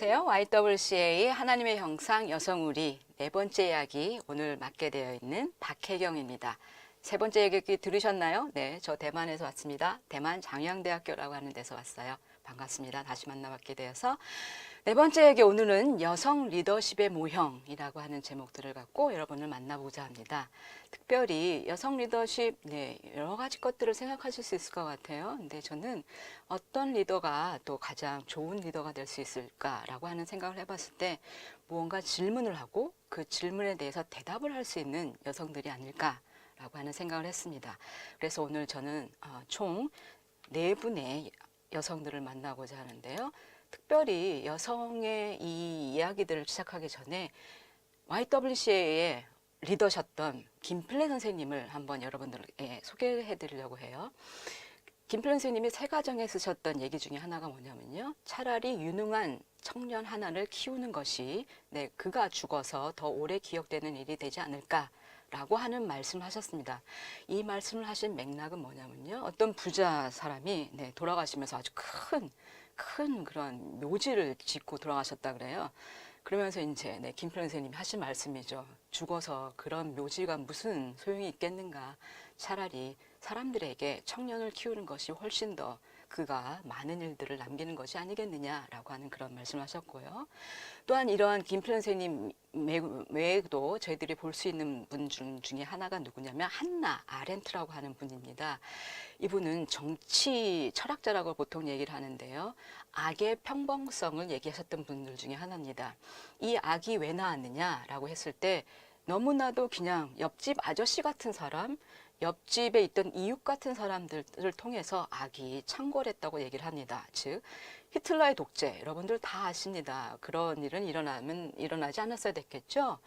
안녕하세요. YWCA 하나님의 형상 여성우리 네 번째 이야기 오늘 맡게 되어 있는 박혜경입니다. 세 번째 이야기 들으셨나요? 네, 저 대만에서 왔습니다. 대만 장양대학교라고 하는 데서 왔어요. 반갑습니다. 다시 만나뵙게 되어서 네 번째 이야기 오늘은 여성 리더십의 모형이라고 하는 제목들을 갖고 여러분을 만나보자 합니다. 특별히 여성 리더십 여러 가지 것들을 생각하실 수 있을 것 같아요. 근데 저는 어떤 리더가 또 가장 좋은 리더가 될 수 있을까라고 하는 생각을 해봤을 때 무언가 질문을 하고 그 질문에 대해서 대답을 할 수 있는 여성들이 아닐까라고 하는 생각을 했습니다. 그래서 오늘 저는 총 4분의 여성들을 만나고자 하는데요. 특별히 여성의 이 이야기들을 시작하기 전에 YWCA의 리더셨던 김플래 선생님을 한번 여러분들에게 소개해 드리려고 해요. 김플래 선생님이 새 가정에 쓰셨던 얘기 중에 하나가 뭐냐면요. 차라리 유능한 청년 하나를 키우는 것이 그가 죽어서 더 오래 기억되는 일이 되지 않을까 라고 하는 말씀을 하셨습니다. 이 말씀을 하신 맥락은 뭐냐면요. 어떤 부자 사람이 돌아가시면서 아주 큰 그런 묘지를 짓고 돌아가셨다 그래요. 그러면서 이제 김플래 선생님이 하신 말씀이죠. 죽어서 그런 묘지가 무슨 소용이 있겠는가. 차라리 사람들에게 청년을 키우는 것이 훨씬 더 그가 많은 일들을 남기는 것이 아니겠느냐라고 하는 그런 말씀을 하셨고요. 또한 이러한 김플래 선생님 외에도 저희들이 볼 수 있는 분 중에 하나가 누구냐면 한나 아렌트라고 하는 분입니다. 이분은 정치 철학자라고 보통 얘기를 하는데요. 악의 평범성을 얘기하셨던 분들 중에 하나입니다. 이 악이 왜 나왔느냐라고 했을 때 너무나도 그냥 옆집 아저씨 같은 사람, 옆집에 있던 이웃 같은 사람들을 통해서 악이 창궐했다고 얘기를 합니다. 즉 히틀러의 독재, 여러분들 다 아십니다. 그런 일은 일어나지 않았어야 됐겠죠.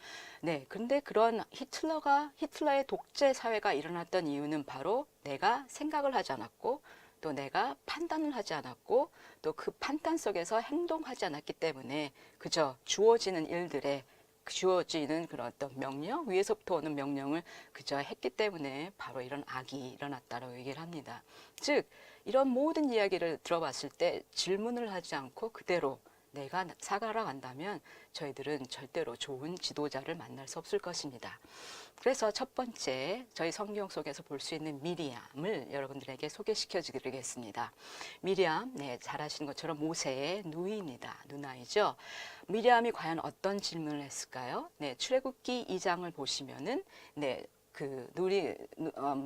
네, 근데 그런 히틀러의 독재 사회가 일어났던 이유는 바로 내가 생각을 하지 않았고 또 내가 판단을 하지 않았고 또 그 판단 속에서 행동하지 않았기 때문에 그저 주어지는 일들에 주어지는 그런 어떤 명령, 위에서부터 오는 명령을 그저 했기 때문에 바로 이런 악이 일어났다고 얘기를 합니다. 즉 이런 모든 이야기를 들어봤을 때 질문을 하지 않고 그대로 내가 살아간다면 저희들은 절대로 좋은 지도자를 만날 수 없을 것입니다. 그래서 첫 번째 저희 성경 속에서 볼 수 있는 미리암을 여러분들에게 소개시켜 드리겠습니다. 미리암, 잘 아시는 것처럼 모세의 누이입니다. 누나이죠. 미리암이 과연 어떤 질문을 했을까요? 출애굽기 2장을 보시면은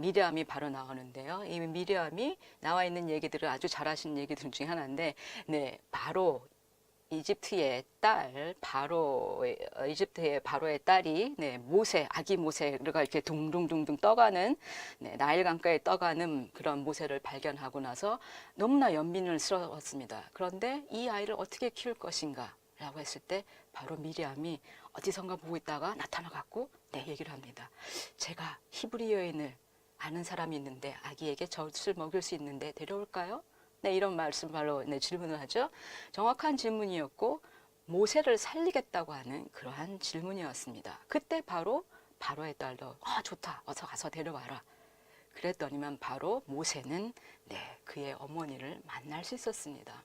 미리암이 바로 나오는데요. 이 미리암이 나와 있는 얘기들을 아주 잘 아시는 얘기들 중에 하나인데, 바로 이집트의 바로의 딸이 아기 모세가 이렇게 둥둥둥둥 떠가는 나일 강가에 떠가는 그런 모세를 발견하고 나서 너무나 연민스러웠습니다. 그런데 이 아이를 어떻게 키울 것인가? 라고 했을 때 바로 미리암이 어디선가 보고 있다가 나타나갖고 얘기를 합니다. 제가 히브리 여인을 아는 사람이 있는데 아기에게 젖을 먹일 수 있는데 데려올까요? 이런 말씀 바로 질문을 하죠. 정확한 질문이었고 모세를 살리겠다고 하는 그러한 질문이었습니다. 그때 바로의 딸도 좋다. 어서 가서 데려와라. 그랬더니만 바로 모세는 그의 어머니를 만날 수 있었습니다.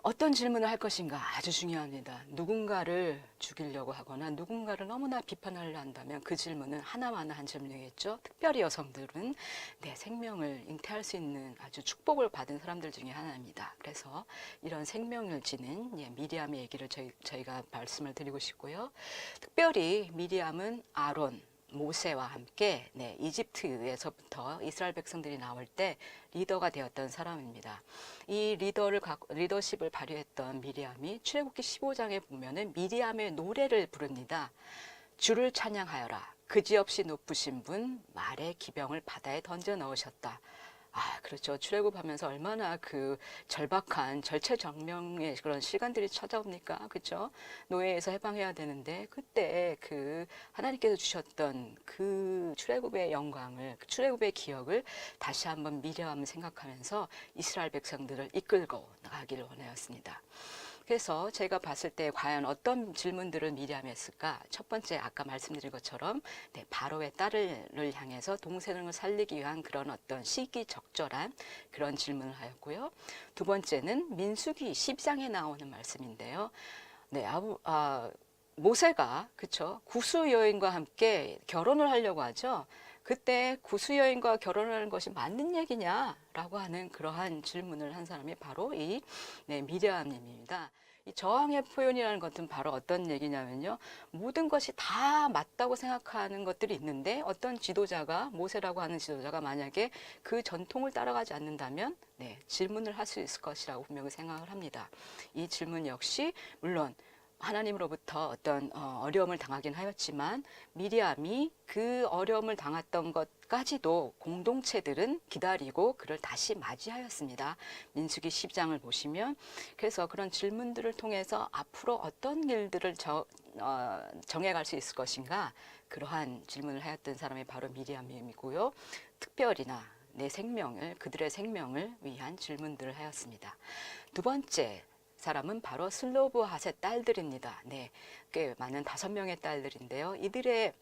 어떤 질문을 할 것인가 아주 중요합니다. 누군가를 죽이려고 하거나 누군가를 너무나 비판하려 한다면 그 질문은 하나마나한 질문이겠죠. 특별히 여성들은 생명을 잉태할 수 있는 아주 축복을 받은 사람들 중에 하나입니다. 그래서 이런 생명을 지닌 미리암의 얘기를 저희가 말씀을 드리고 싶고요. 특별히 미리암은 아론, 모세와 함께 이집트에서부터 이스라엘 백성들이 나올 때 리더가 되었던 사람입니다. 이 리더십을 발휘했던 미리암이 출애굽기 15장에 보면은 미리암의 노래를 부릅니다. 주를 찬양하여라. 그지없이 높으신 분 말의 기병을 바다에 던져 넣으셨다. 그렇죠. 출애굽하면서 얼마나 그 절박한 절체절명의 그런 시간들이 찾아옵니까? 그렇죠. 노예에서 해방해야 되는데 그때 그 하나님께서 주셨던 그 출애굽의 영광을, 그 출애굽의 기억을 다시 한번 미리암을 생각하면서 이스라엘 백성들을 이끌고 나가기를 원하였습니다. 그래서 제가 봤을 때 과연 어떤 질문들을 미리암이 했을까? 첫 번째 아까 말씀드린 것처럼 네, 바로의 딸을 향해서 동생을 살리기 위한 그런 어떤 시기적절한 그런 질문을 하였고요. 두 번째는 민수기 10장에 나오는 말씀인데요. 네, 모세가 그쵸 구수 여인과 함께 결혼을 하려고 하죠. 그때 구수 여인과 결혼하는 것이 맞는 얘기냐라고 하는 그러한 질문을 한 사람이 바로 이 네, 미리암님입니다. 이 저항의 표현이라는 것은 바로 어떤 얘기냐면요. 모든 것이 다 맞다고 생각하는 것들이 있는데 어떤 지도자가 모세라고 하는 지도자가 만약에 그 전통을 따라가지 않는다면 네, 질문을 할 수 있을 것이라고 분명히 생각을 합니다. 이 질문 역시 물론 하나님으로부터 어떤 어려움을 당하긴 하였지만 미리암이 그 어려움을 당했던 것까지도 공동체들은 기다리고 그를 다시 맞이하였습니다. 민수기 10장을 보시면 그래서 그런 질문들을 통해서 앞으로 어떤 일들을 정해갈 수 있을 것인가 그러한 질문을 하였던 사람이 바로 미리암이고요. 특별히나 내 생명을 그들의 생명을 위한 질문들을 하였습니다. 두 번째 사람은 바로 슬로브핫의 딸들입니다. 네, 꽤 많은 5명의 딸들인데요. 이들의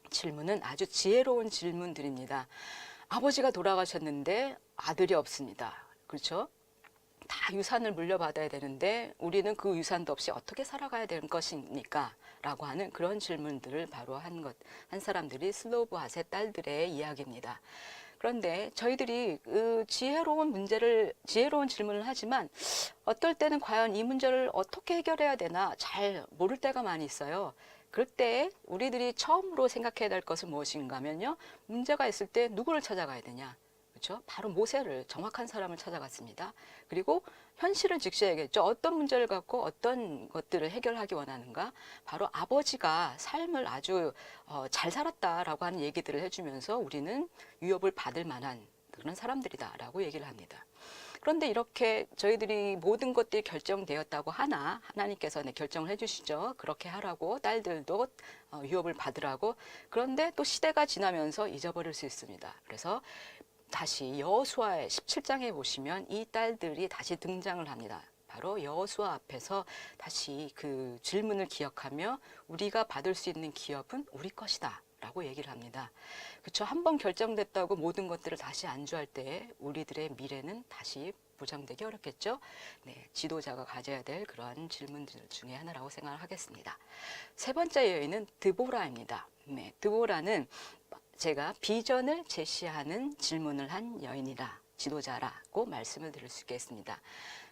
질문은 아주 지혜로운 질문들입니다. 아버지가 돌아가셨는데 아들이 없습니다. 그렇죠? 다 유산을 물려받아야 되는데 우리는 그 유산도 없이 어떻게 살아가야 되는 것입니까? 라고 하는 그런 질문들을 바로 한 사람들이 슬로브핫의 딸들의 이야기입니다. 그런데 저희들이 그 지혜로운 질문을 하지만 어떨 때는 과연 이 문제를 어떻게 해결해야 되나 잘 모를 때가 많이 있어요. 그럴 때 우리들이 처음으로 생각해야 될 것은 무엇인가 하면요. 문제가 있을 때 누구를 찾아가야 되냐. 그렇죠? 바로 모세를 정확한 사람을 찾아갔습니다. 그리고 현실을 직시해야겠죠. 어떤 문제를 갖고 어떤 것들을 해결하기 원하는가. 바로 아버지가 삶을 아주 잘 살았다라고 하는 얘기들을 해주면서 우리는 유업을 받을 만한 그런 사람들이다라고 얘기를 합니다. 그런데 이렇게 저희들이 모든 것들이 결정되었다고 하나 하나님께서 결정을 해주시죠. 그렇게 하라고 딸들도 유업을 받으라고. 그런데 또 시대가 지나면서 잊어버릴 수 있습니다. 그래서 다시 여호수아의 17장에 보시면 이 딸들이 다시 등장을 합니다. 바로 여호수아 앞에서 다시 그 질문을 기억하며 우리가 받을 수 있는 기업은 우리 것이다 라고 얘기를 합니다. 그렇죠. 한번 결정됐다고 모든 것들을 다시 안주할 때 우리들의 미래는 다시 보장되기 어렵겠죠. 네, 지도자가 가져야 될 그러한 질문들 중에 하나라고 생각을 하겠습니다. 세 번째 여인은 드보라입니다. 네, 드보라는 제가 비전을 제시하는 질문을 한 여인이라 지도자라고 말씀을 드릴 수 있겠습니다.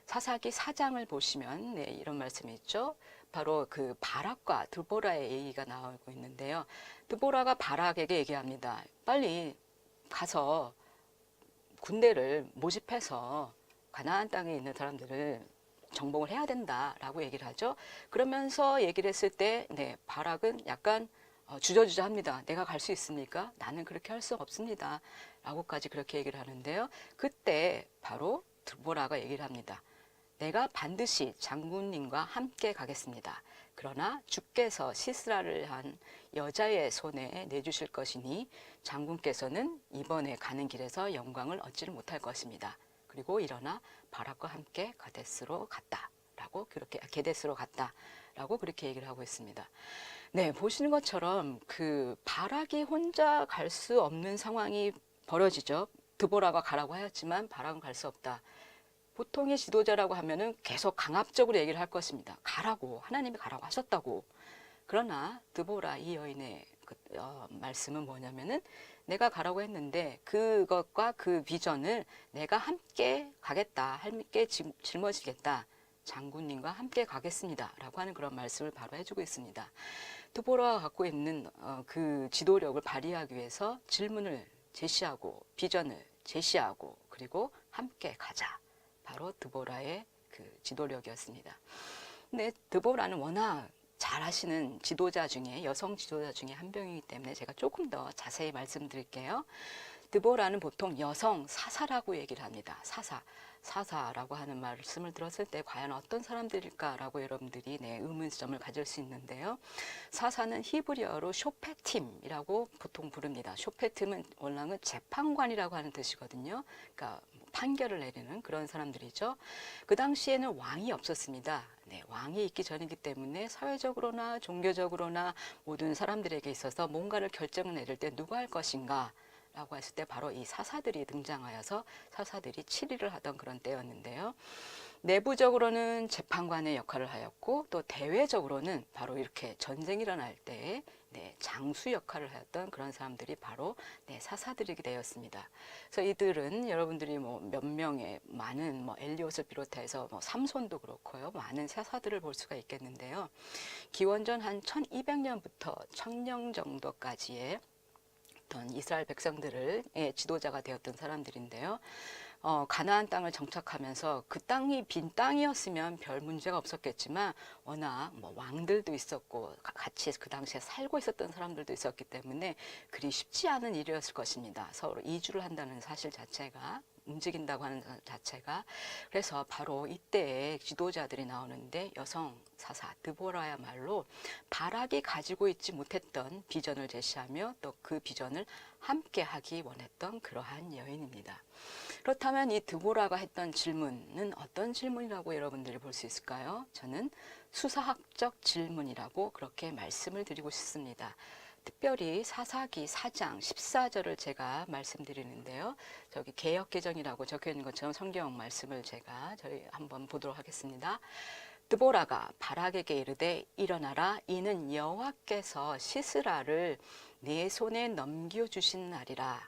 사사기 4장을 보시면 네, 이런 말씀이 있죠. 바로 그 바락과 드보라의 얘기가 나오고 있는데요. 드보라가 바락에게 얘기합니다. 빨리 가서 군대를 모집해서 가나안 땅에 있는 사람들을 정복을 해야 된다라고 얘기를 하죠. 그러면서 얘기를 했을 때 네, 바락은 약간 주저주저합니다. 내가 갈 수 있습니까? 나는 그렇게 할 수 없습니다. 라고까지 그렇게 얘기를 하는데요. 그때 바로 드보라가 얘기를 합니다. 내가 반드시 장군님과 함께 가겠습니다. 그러나 주께서 시스라를 한 여자의 손에 내주실 것이니 장군께서는 이번에 가는 길에서 영광을 얻지를 못할 것입니다. 그리고 일어나 바락과 함께 가데스로 갔다. 라고 그렇게 게데스로 갔다. 라고 그렇게 얘기를 하고 있습니다. 네, 보시는 것처럼 그 바락이 혼자 갈 수 없는 상황이 벌어지죠. 드보라가 가라고 하였지만 바락은 갈 수 없다. 보통의 지도자라고 하면은 계속 강압적으로 얘기를 할 것입니다. 가라고 하나님이 가라고 하셨다고. 그러나 드보라 이 여인의 말씀은 뭐냐면은 내가 가라고 했는데 그것과 그 비전을 내가 함께 가겠다, 함께 짊어지겠다. 장군님과 함께 가겠습니다. 라고 하는 그런 말씀을 바로 해주고 있습니다. 드보라가 갖고 있는 그 지도력을 발휘하기 위해서 질문을 제시하고 비전을 제시하고 그리고 함께 가자. 바로 드보라의 그 지도력이었습니다. 근데 드보라는 워낙 잘하시는 지도자 중에 여성 지도자 중에 한 명이기 때문에 제가 조금 더 자세히 말씀드릴게요. 드보라는 보통 여성 사사라고 얘기를 합니다. 사사라고 하는 말씀을 들었을 때 과연 어떤 사람들일까라고 여러분들이 의문점을 가질 수 있는데요. 사사는 히브리어로 쇼페팀이라고 보통 부릅니다. 쇼페팀은 원래는 재판관이라고 하는 뜻이거든요. 그러니까 판결을 내리는 그런 사람들이죠. 그 당시에는 왕이 없었습니다. 네, 왕이 있기 전이기 때문에 사회적으로나 종교적으로나 모든 사람들에게 있어서 뭔가를 결정을 내릴 때 누가 할 것인가 라고 했을 때 바로 이 사사들이 등장하여서 사사들이 치리를 하던 그런 때였는데요. 내부적으로는 재판관의 역할을 하였고 또 대외적으로는 바로 이렇게 전쟁이 일어날 때 네, 장수 역할을 하였던 그런 사람들이 바로 네, 사사들이 되었습니다. 그래서 이들은 여러분들이 뭐 몇 명의 많은 뭐 엘리옷을 비롯해서 뭐 삼손도 그렇고요. 많은 사사들을 볼 수가 있겠는데요. 기원전 한 1200년부터 1000년 정도까지의 어떤 이스라엘 백성들을 지도자가 되었던 사람들인데요. 가나안 땅을 정착하면서 그 땅이 빈 땅이었으면 별 문제가 없었겠지만 워낙 뭐 왕들도 있었고 같이 그 당시에 살고 있었던 사람들도 있었기 때문에 그리 쉽지 않은 일이었을 것입니다. 서로 이주를 한다는 사실 자체가 움직인다고 하는 자체가 그래서 바로 이때에 지도자들이 나오는데 여성 사사 드보라야말로 바락이 가지고 있지 못했던 비전을 제시하며 또 그 비전을 함께 하기 원했던 그러한 여인입니다. 그렇다면 이 드보라가 했던 질문은 어떤 질문이라고 여러분들이 볼 수 있을까요? 저는 수사학적 질문이라고 그렇게 말씀을 드리고 싶습니다. 특별히 사사기 4장 14절을 제가 말씀드리는데요. 저기 개역개정이라고 적혀 있는 것처럼 성경 말씀을 저희 한번 보도록 하겠습니다. 드보라가 바락에게 이르되 일어나라 이는 여호와께서 시스라를 네 손에 넘겨주신 날이라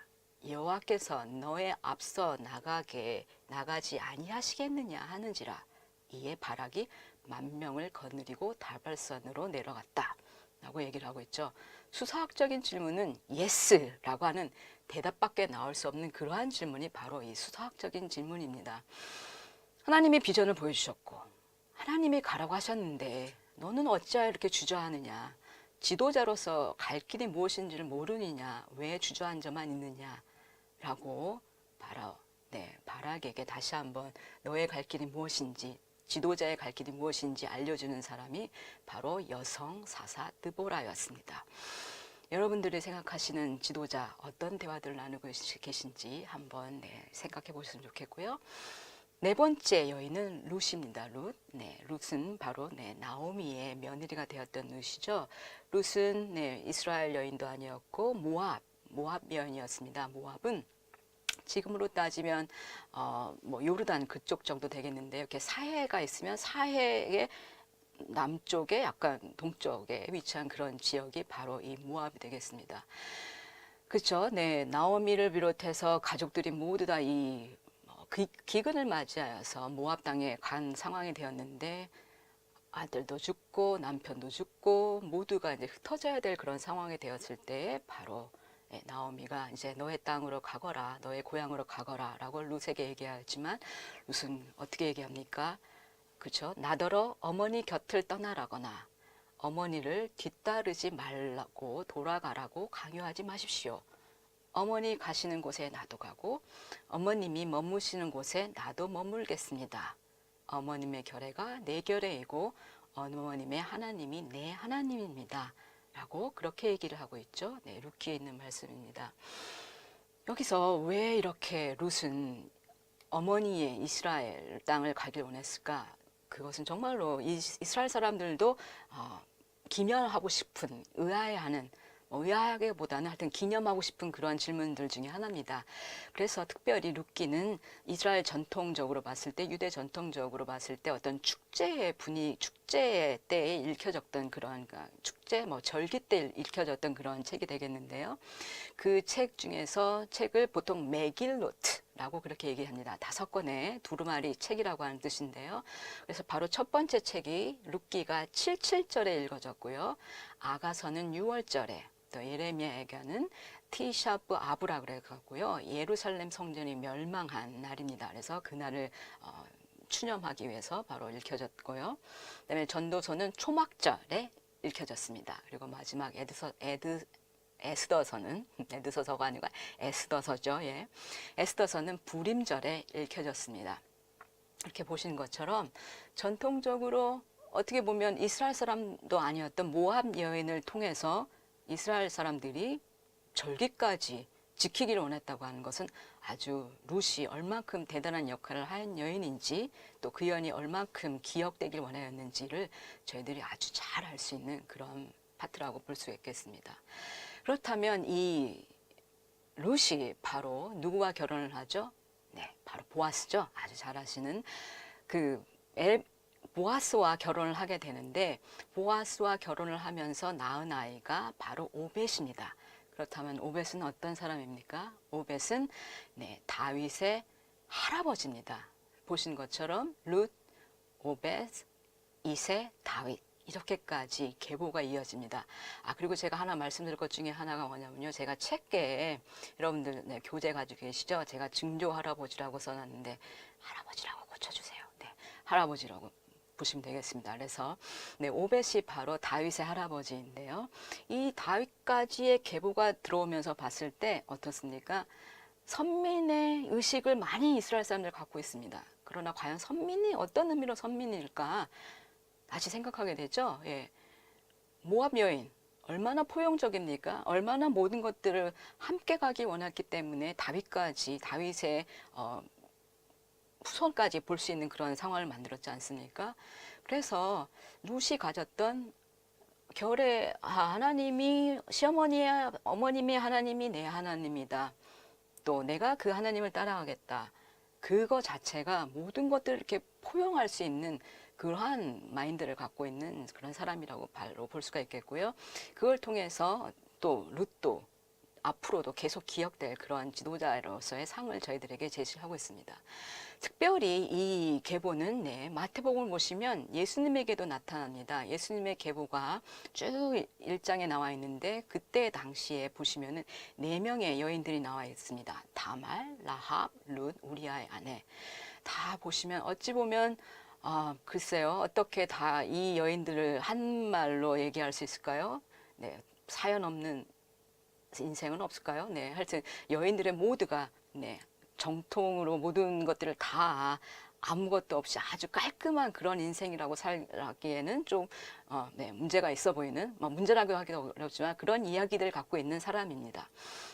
여호와께서 너의 앞서 나가지 아니하시겠느냐 하는지라 이에 바락이 10,000명을 거느리고 다발산으로 내려갔다 라고 얘기를 하고 있죠. 수사학적인 질문은 예스라고 하는 대답밖에 나올 수 없는 그러한 질문이 바로 이 수사학적인 질문입니다. 하나님이 비전을 보여주셨고 하나님이 가라고 하셨는데 너는 어찌하여 이렇게 주저하느냐, 지도자로서 갈 길이 무엇인지를 모르느냐, 왜 주저앉아만 있느냐 라고 바로 바락에게 다시 한번 너의 갈 길이 무엇인지, 지도자의 갈 길이 무엇인지 알려주는 사람이 바로 여성 사사 드보라였습니다. 여러분들이 생각하시는 지도자 어떤 대화들을 나누고 계신지 한번 생각해 보셨으면 좋겠고요. 네 번째 여인은 룻입니다. 룻은 바로 나오미의 며느리가 되었던 룻이죠. 룻은 이스라엘 여인도 아니었고 모압 여인이었습니다. 모압은 지금으로 따지면 뭐 요르단 그쪽 정도 되겠는데 이렇게 사해가 있으면 사해의 남쪽에 약간 동쪽에 위치한 그런 지역이 바로 이 모압이 되겠습니다. 그렇죠. 나오미를 비롯해서 가족들이 모두 다 이 기근을 맞이하여서 모압 땅에 간 상황이 되었는데 아들도 죽고 남편도 죽고 모두가 이제 흩어져야 될 그런 상황이 되었을 때 바로 나오미가 이제 너의 땅으로 가거라, 너의 고향으로 가거라 라고 룻에게 얘기하지만 룻은 어떻게 얘기합니까? 그렇죠. 나더러 어머니 곁을 떠나라거나 어머니를 뒤따르지 말라고 돌아가라고 강요하지 마십시오. 어머니 가시는 곳에 나도 가고 어머님이 머무시는 곳에 나도 머물겠습니다. 어머님의 결례가 내 결례이고 어머님의 하나님이 내 하나님입니다. 라고 그렇게 얘기를 하고 있죠. 룻기에 있는 말씀입니다. 여기서 왜 이렇게 룻은 어머니의 이스라엘 땅을 가길 원했을까? 그것은 정말로 이스라엘 사람들도 기념하고 싶은, 의아해하는, 의아하기보다는 하여튼 기념하고 싶은 그런 질문들 중에 하나입니다. 그래서 특별히 룻기는 이스라엘 전통적으로 봤을 때, 유대 전통적으로 봤을 때 어떤 축제의 분위기, 축제 때에 읽혀졌던 그런 축제, 절기 때 읽혀졌던 그런 책이 되겠는데요. 그 책 중에서 책을 보통 메길로트라고 그렇게 얘기합니다. 5권의 두루마리 책이라고 하는 뜻인데요. 그래서 바로 첫 번째 책이 룻기가 77절에 읽어졌고요. 아가서는 6월절에, 또 예레미야에게는 티샤브 아브라 그래가고요. 예루살렘 성전이 멸망한 날입니다. 그래서 그날을 추념하기 위해서 바로 읽혀졌고요. 그다음에 전도서는 초막절에 읽혀졌습니다. 그리고 마지막 에스더서는 에드서서가 아니고 에스더서죠. 에스더서는 부림절에 읽혀졌습니다. 이렇게 보시는 것처럼 전통적으로 어떻게 보면 이스라엘 사람도 아니었던 모압 여인을 통해서 이스라엘 사람들이 절기까지 지키기를 원했다고 하는 것은 아주 룻이 얼만큼 대단한 역할을 한 여인인지 또 그 여인이 얼만큼 기억되길 원하였는지를 저희들이 아주 잘 알 수 있는 그런 파트라고 볼 수 있겠습니다. 그렇다면 이 룻이 바로 누구와 결혼을 하죠? 네, 바로 보아스죠. 아주 잘 아시는 그 보아스와 결혼을 하게 되는데 보아스와 결혼을 하면서 낳은 아이가 바로 오벳입니다. 그렇다면 오벳은 어떤 사람입니까? 오벳은 네, 다윗의 할아버지입니다. 보신 것처럼 룻, 오벳, 이세, 다윗 이렇게까지 계보가 이어집니다. 그리고 제가 하나 말씀드릴 것 중에 하나가 뭐냐면요. 제가 책에 여러분들 네, 교재 가지고 계시죠? 제가 증조 할아버지라고 써놨는데 할아버지라고 고쳐주세요. 네, 할아버지라고 보시면 되겠습니다. 그래서 네, 오벳이 바로 다윗의 할아버지인데요. 이 다윗까지의 계보가 들어오면서 봤을 때 어떻습니까? 선민의 의식을 많이 이스라엘 사람들 갖고 있습니다. 그러나 과연 선민이 어떤 의미로 선민일까? 다시 생각하게 되죠. 예. 모압 여인 얼마나 포용적입니까? 얼마나 모든 것들을 함께 가기 원했기 때문에 다윗의 후손까지 볼 수 있는 그런 상황을 만들었지 않습니까? 그래서 룻이 가졌던 결의 하나님이 시어머니의 어머님이 하나님이 내 하나님이다. 또 내가 그 하나님을 따라가겠다. 그거 자체가 모든 것들을 이렇게 포용할 수 있는 그러한 마인드를 갖고 있는 그런 사람이라고 바로 볼 수가 있겠고요. 그걸 통해서 또 룻도 앞으로도 계속 기억될 그러한 지도자로서의 상을 저희들에게 제시하고 있습니다. 특별히 이 계보는 네, 마태복음을 보시면 예수님에게도 나타납니다. 예수님의 계보가 쭉 1장에 나와 있는데 그때 당시에 보시면은 4명의 여인들이 나와 있습니다. 다말, 라합, 룻, 우리아의 아내. 다 보시면 어찌 보면 글쎄요. 어떻게 다 이 여인들을 한 말로 얘기할 수 있을까요? 네, 사연 없는 인생은 없을까요? 네, 하여튼 여인들의 모두가 네, 정통으로 모든 것들을 다 아무것도 없이 아주 깔끔한 그런 인생이라고 살기에는 좀 네, 문제가 있어 보이는 문제라고 하기도 어렵지만 그런 이야기들을 갖고 있는 사람입니다.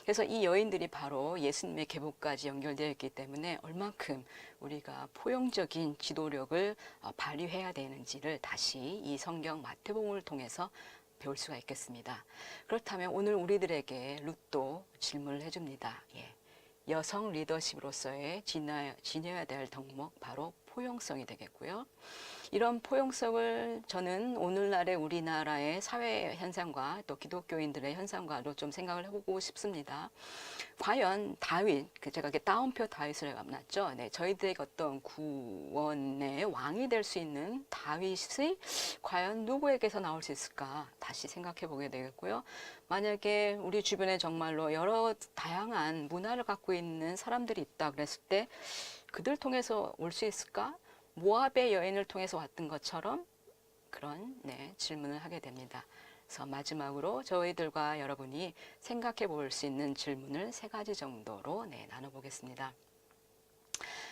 그래서 이 여인들이 바로 예수님의 계보까지 연결되어 있기 때문에 얼만큼 우리가 포용적인 지도력을 발휘해야 되는지를 다시 이 성경 마태복음을 통해서 배울 수가 있겠습니다. 그렇다면 오늘 우리들에게 룻도 질문을 해줍니다. 예. 여성 리더십으로서의 지녀야 될 덕목 바로 포용성이 되겠고요. 이런 포용성을 저는 오늘날의 우리나라의 사회 현상과 또 기독교인들의 현상과도 좀 생각을 해보고 싶습니다. 과연 다윗, 제가 이렇게 따옴표 다윗을 만났죠. 네, 저희들에게 어떤 구원의 왕이 될 수 있는 다윗이 과연 누구에게서 나올 수 있을까 다시 생각해 보게 되겠고요. 만약에 우리 주변에 정말로 여러 다양한 문화를 갖고 있는 사람들이 있다 그랬을 때 그들 통해서 올 수 있을까? 모압의 여인을 통해서 왔던 것처럼 그런 네, 질문을 하게 됩니다. 그래서 마지막으로 저희들과 여러분이 생각해 볼 수 있는 질문을 3가지 정도로 네, 나눠보겠습니다.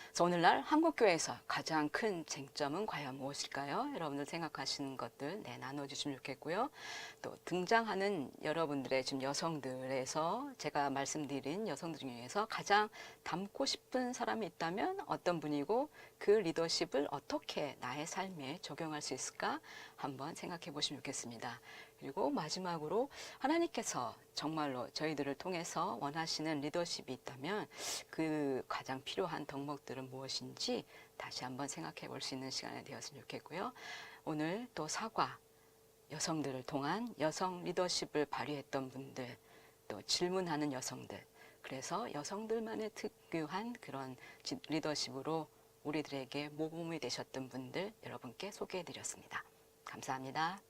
그래서 오늘날 한국교회에서 가장 큰 쟁점은 과연 무엇일까요? 여러분들 생각하시는 것들 네, 나눠주시면 좋겠고요. 또 등장하는 여러분들의 지금 여성들에서 제가 말씀드린 여성들 중에서 가장 닮고 싶은 사람이 있다면 어떤 분이고 그 리더십을 어떻게 나의 삶에 적용할 수 있을까 한번 생각해 보시면 좋겠습니다. 그리고 마지막으로 하나님께서 정말로 저희들을 통해서 원하시는 리더십이 있다면 그 가장 필요한 덕목들은 무엇인지 다시 한번 생각해 볼 수 있는 시간이 되었으면 좋겠고요. 오늘 또 사과, 여성들을 통한 여성 리더십을 발휘했던 분들, 또 질문하는 여성들, 그래서 여성들만의 특유한 그런 리더십으로 우리들에게 모범이 되셨던 분들 여러분께 소개해 드렸습니다. 감사합니다.